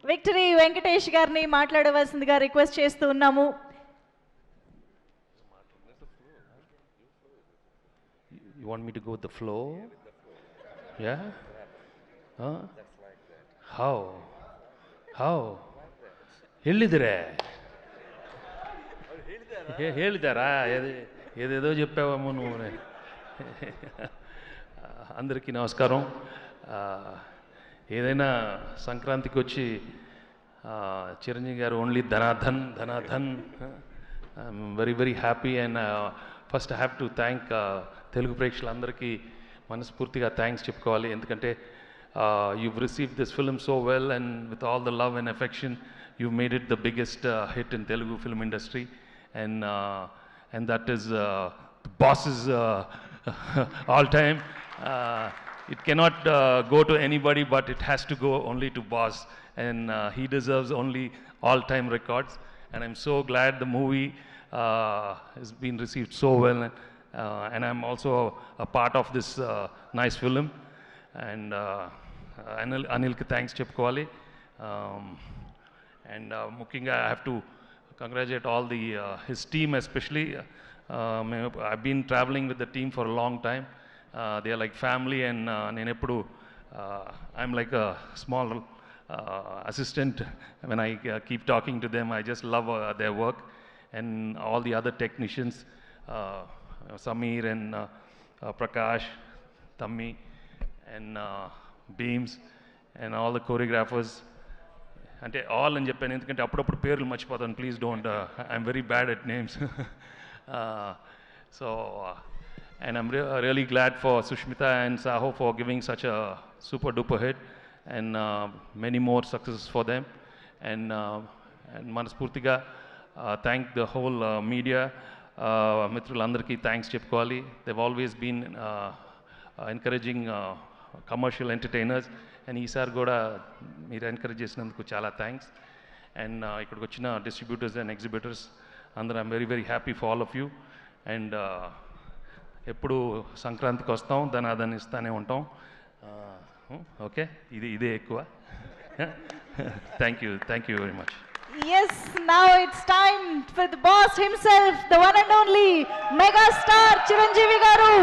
Victory Venkatesh గారిని మాట్లాడవలసిందిగా request చేస్తూ ఉన్నాము. You want me to go with the flow? Yeah? Huh? How? ಹೇಳಿದಿರೆ ಹೇಳಿದಾರಾ ఏదేదో చెప్పావమ్మా నువ్వు. అందరికీ నమస్కారం. ఏదైనా సంక్రాంతికి వచ్చి చిరంజీవి గారు ఓన్లీ ధనాధన్ I'm very very happy. And first I have to thank Telugu ప్రేక్షకులందరికీ మనస్ఫూర్తిగా థ్యాంక్స్ చెప్పుకోవాలి. ఎందుకంటే you've received this film so well, and with all the love and affection you've made it the biggest hit in Telugu film industry, and that is boss's all time. It cannot go to anybody, but it has to go only to boss, and he deserves only all time records. And I'm so glad the movie has been received so well, and I'm also a part of this nice film. And Anilki thanks చెప్పుకోవాలి. And ముఖ్యంగా I have to congratulate all the his team especially. I've been traveling with the team for a long time. They are like family, and నేను ఎప్పుడు I'm like a small assistant when I keep talking to them. I just love their work, and all the other technicians, Samir and Prakash, Tammi, and Beams, and all the choreographers. అంటే all అని చెప్పాను ఎందుకంటే అప్పుడప్పుడు పేర్లు మర్చిపోతాను. Please don't, I'm very bad at names. So and I'm really glad for Sushmita and Saho for giving such a super duper hit, and many more successes for them. And మనస్ఫూర్తిగా thank the whole media మిత్రులందరికీ thanks చెప్పుకోవాలి. they've always been encouraging commercial entertainers, and ఈసారి కూడా మీరు encourage చేసినందుకు చాలా thanks. And ఇక్కడికి వచ్చిన డిస్ట్రిబ్యూటర్స్ అండ్ ఎగ్జిబిటర్స్ అందరూ I'm very very happy for all of you. And ఎప్పుడు సంక్రాంతికి వస్తాం, దాన్ని ఇస్తానే ఉంటాం. ఓకే, ఇదే ఎక్కువ. Thank you very much. Yes, now it's time for the boss himself, the one and only mega star Chiranjeevi garu.